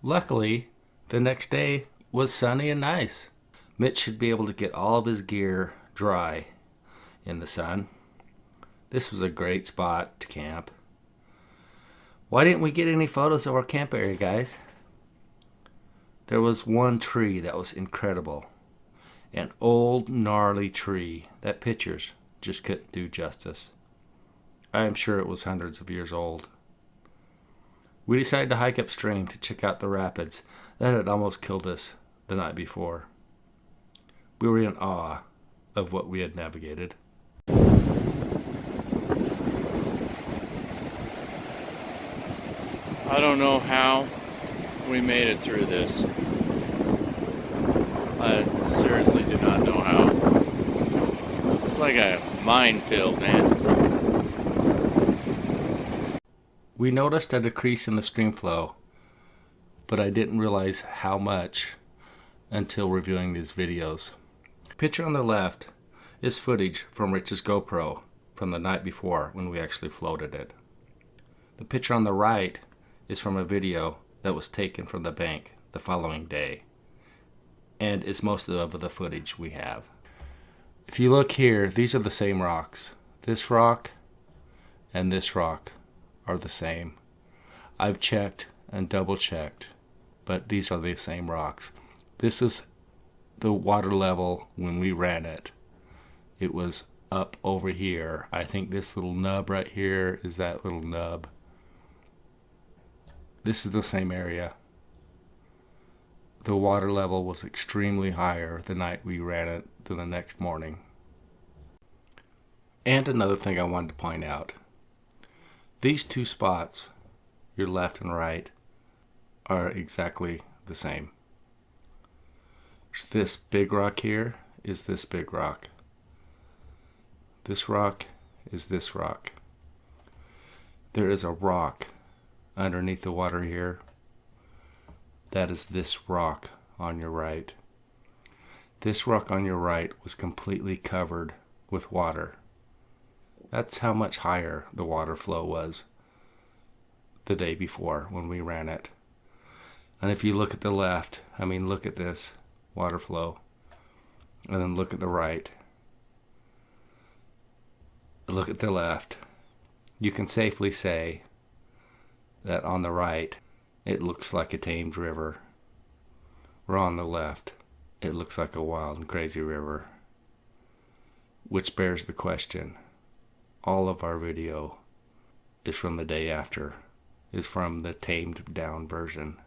Luckily, the next day was sunny and nice. Mitch should be able to get all of his gear dry in the sun. This was a great spot to camp. Why didn't we get any photos of our camp area, guys? There was one tree that was incredible. An old, gnarly tree that pictures just couldn't do justice. I am sure it was hundreds of years old. We decided to hike upstream to check out the rapids that had almost killed us the night before. We were in awe of what we had navigated. I don't know how we made it through this. I seriously do not know how. It's like a minefield, man. We noticed a decrease in the stream flow, but I didn't realize how much until reviewing these videos. The picture on the left is footage from Rich's GoPro from the night before when we actually floated it. The picture on the right is from a video that was taken from the bank the following day, and is most of the footage we have. If you look here, these are the same rocks. This rock and this rock are the same. I've checked and double checked, but these are the same rocks. This is the water level when we ran it. It was up over here. I think this little nub right here is that little nub. This is the same area. The water level was extremely higher the night we ran it than the next morning. And another thing I wanted to point out. These two spots, your left and right, are exactly the same. This big rock here is this big rock. This rock is this rock. There is a rock underneath the water here. That is this rock on your right. This rock on your right was completely covered with water. That's how much higher the water flow was the day before when we ran it. And if you look at the left, look at this water flow, and then look at the right. Look at the left. You can safely say that on the right, it looks like a tamed river. Where on the left, it looks like a wild and crazy river. Which bears the question. All of our video is from the day after, is from the tamed down version.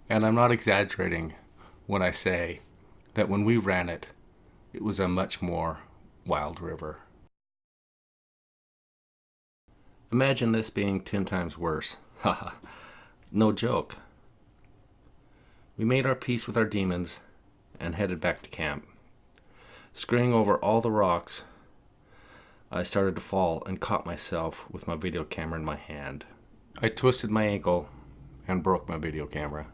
And I'm not exaggerating when I say that when we ran it, it was a much more wild river. Imagine this being 10 times worse. Haha, no joke. We made our peace with our demons and headed back to camp. Scurrying over all the rocks, I started to fall and caught myself with my video camera in my hand. I twisted my ankle and broke my video camera.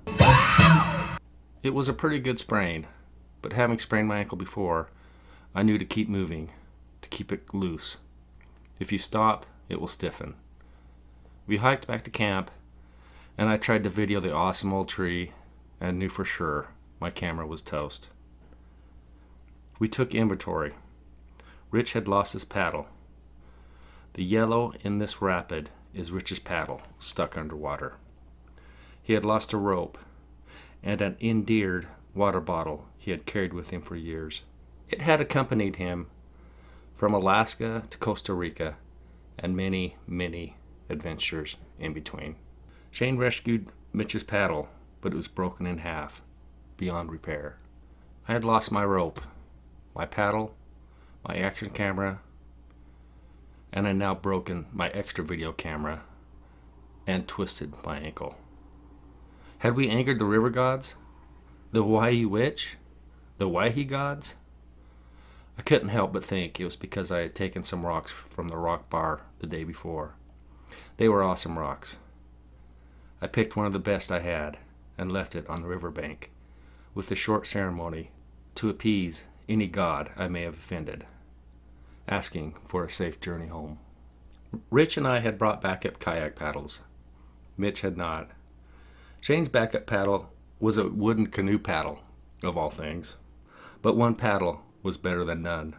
It was a pretty good sprain, but having sprained my ankle before, I knew to keep moving, to keep it loose. If you stop, it will stiffen. We hiked back to camp, and I tried to video the awesome old tree and knew for sure my camera was toast. We took inventory. Rich had lost his paddle. The yellow in this rapid is Rich's paddle, stuck underwater. He had lost a rope and an endeared water bottle he had carried with him for years. It had accompanied him from Alaska to Costa Rica and many, many adventures in between. Shane rescued Mitch's paddle, but it was broken in half, beyond repair. I had lost my rope, my paddle, my action camera, and I now broken my extra video camera and twisted my ankle. Had we angered the river gods? The Owyhee witch? The Owyhee gods? I couldn't help but think it was because I had taken some rocks from the rock bar the day before. They were awesome rocks. I picked one of the best I had and left it on the riverbank with a short ceremony to appease any god I may have offended, asking for a safe journey home. Rich and I had brought backup kayak paddles. Mitch had not. Shane's backup paddle was a wooden canoe paddle, of all things, but one paddle was better than none.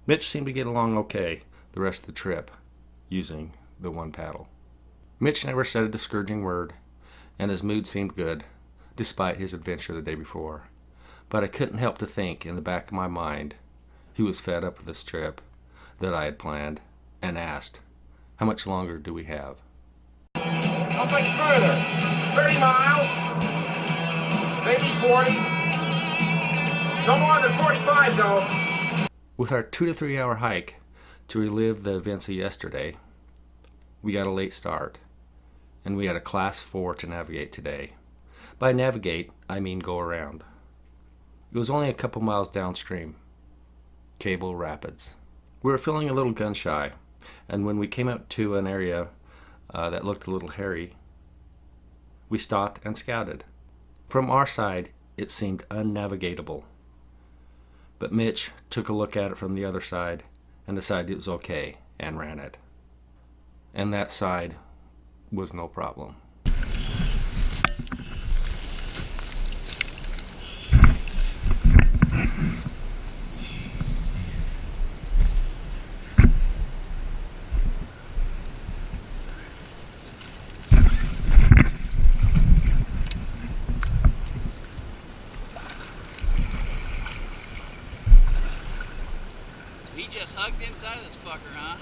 Mitch seemed to get along okay the rest of the trip, using the one paddle. Mitch never said a discouraging word, and his mood seemed good, despite his adventure the day before. But I couldn't help to think in the back of my mind he was fed up with this trip that I had planned, and asked, "How much longer do we have?" How much further? 30 miles? Maybe 40? No more than 45, though. With our 2 to 3 hour hike to relive the events of yesterday, we got a late start, and we had a class 4 to navigate today. By navigate, I mean go around. It was only a couple miles downstream. Cable Rapids. We were feeling a little gun shy, and when we came up to an area that looked a little hairy, we stopped and scouted. From our side, it seemed unnavigatable. But Mitch took a look at it from the other side and decided it was okay and ran it. And that side was no problem. We just hugged inside of this fucker, huh?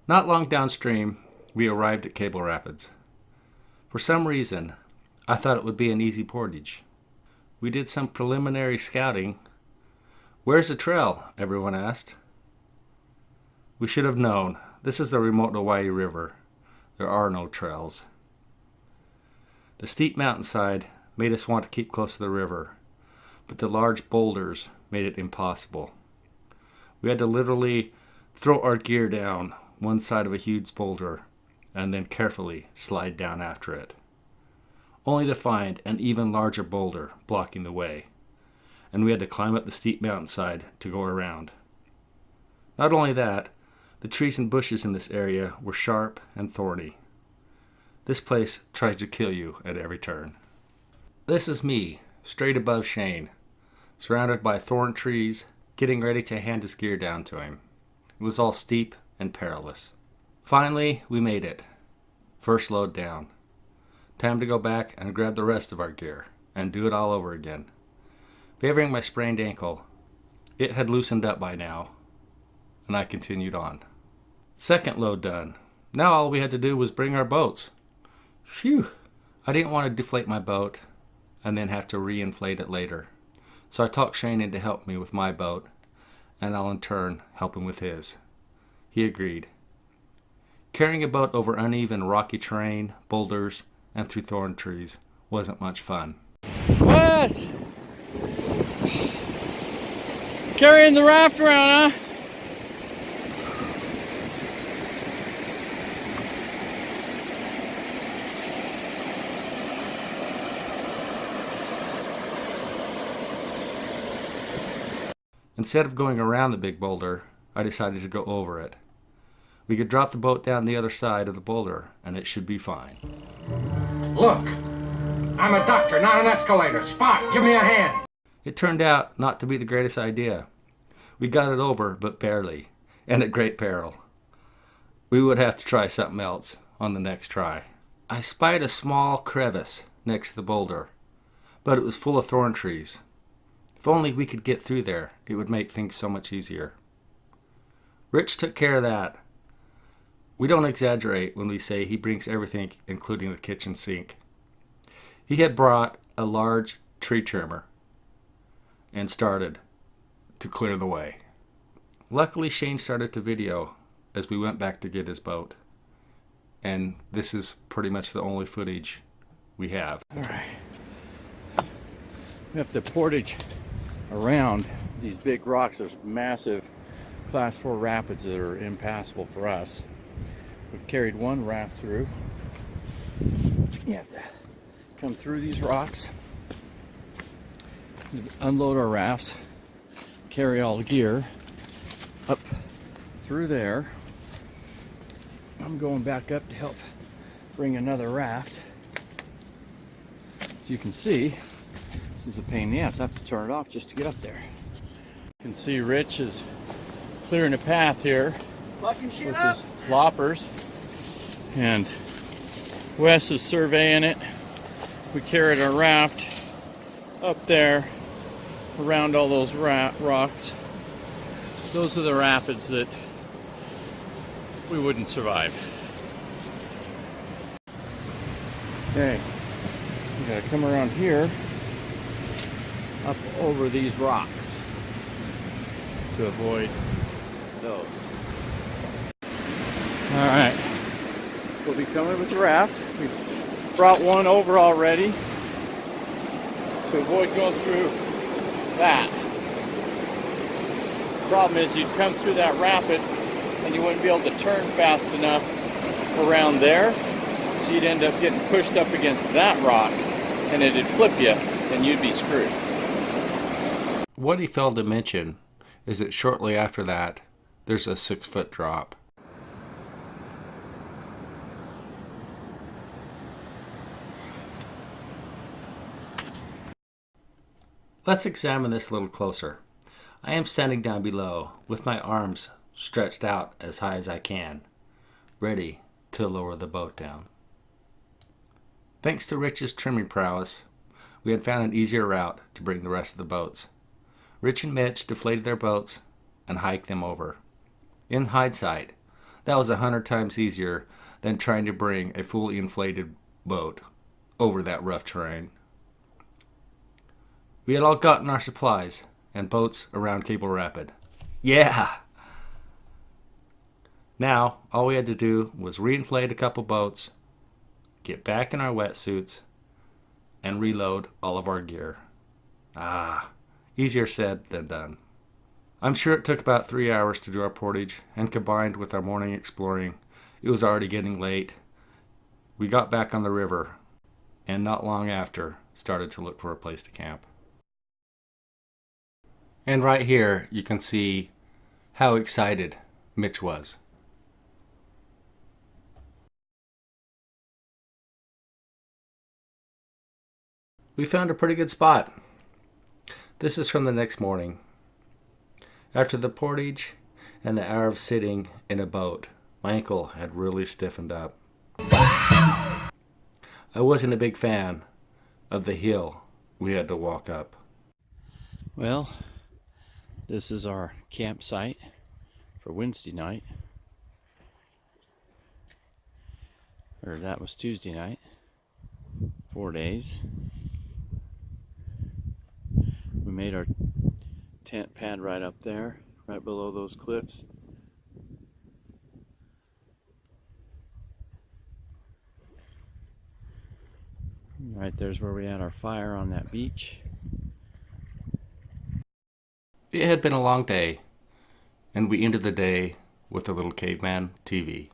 Not long downstream, we arrived at Cable Rapids. For some reason, I thought it would be an easy portage. We did some preliminary scouting. "Where's the trail?" everyone asked. We should have known. This is the remote Owyhee River. There are no trails. The steep mountainside made us want to keep close to the river, but the large boulders made it impossible. We had to literally throw our gear down one side of a huge boulder and then carefully slide down after it, only to find an even larger boulder blocking the way, and we had to climb up the steep mountainside to go around. Not only that, the trees and bushes in this area were sharp and thorny. This place tries to kill you at every turn. This is me, straight above Shane, surrounded by thorn trees, getting ready to hand his gear down to him. It was all steep and perilous. Finally, we made it. First load down. Time to go back and grab the rest of our gear and do it all over again. Favoring my sprained ankle, it had loosened up by now, and I continued on. Second load done. Now all we had to do was bring our boats. Phew! I didn't want to deflate my boat and then have to re-inflate it later. So I talked Shane in to help me with my boat, and I'll in turn help him with his. He agreed. Carrying a boat over uneven rocky terrain, boulders, and through thorn trees wasn't much fun. Wes! Carrying the raft around, huh? Instead of going around the big boulder, I decided to go over it. We could drop the boat down the other side of the boulder, and it should be fine. Look, I'm a doctor, not an escalator. Spot, give me a hand. It turned out not to be the greatest idea. We got it over, but barely, and at great peril. We would have to try something else, on the next try. I spied a small crevice next to the boulder, but it was full of thorn trees. If only we could get through there, it would make things so much easier. Rich took care of that. We don't exaggerate when we say he brings everything, including the kitchen sink. He had brought a large tree trimmer and started to clear the way. Luckily, Shane started to video as we went back to get his boat. And this is pretty much the only footage we have. All right. We have to portage around these big rocks. There's massive class 4 rapids that are impassable for us. We've carried one raft through. You have to come through these rocks, unload our rafts, carry all the gear up through there. I'm going back up to help bring another raft. As you can see, this is a pain in the ass. I have to turn it off just to get up there. You can see Rich is clearing a path here with his loppers, and Wes is surveying it. We carried our raft up there around all those rocks. Those are the rapids that we wouldn't survive. Okay, we gotta come around here up over these rocks to avoid those. Alright, we'll be coming with the raft. We've brought one over already to avoid going through that. The problem is you'd come through that rapid and you wouldn't be able to turn fast enough around there, so you'd end up getting pushed up against that rock and it'd flip you and you'd be screwed. What he failed to mention is that shortly after that, there's a 6-foot drop. Let's examine this a little closer. I am standing down below with my arms stretched out as high as I can, ready to lower the boat down. Thanks to Rich's trimming prowess, we had found an easier route to bring the rest of the boats. Rich and Mitch deflated their boats and hiked them over. In hindsight, that was 100 times easier than trying to bring a fully inflated boat over that rough terrain. We had all gotten our supplies and boats around Cable Rapid. Yeah! Now, all we had to do was reinflate a couple boats, get back in our wetsuits, and reload all of our gear. Easier said than done. I'm sure it took about 3 hours to do our portage, and combined with our morning exploring, it was already getting late. We got back on the river, and not long after, started to look for a place to camp. And right here, you can see how excited Mitch was. We found a pretty good spot. This is from the next morning. After the portage and the hour of sitting in a boat, my ankle had really stiffened up. I wasn't a big fan of the hill we had to walk up. Well, this is our campsite for Wednesday night. Or that was Tuesday night. 4 days. We made our tent pad right up there, right below those cliffs. Right there's where we had our fire on that beach. It had been a long day, and we ended the day with a little caveman TV.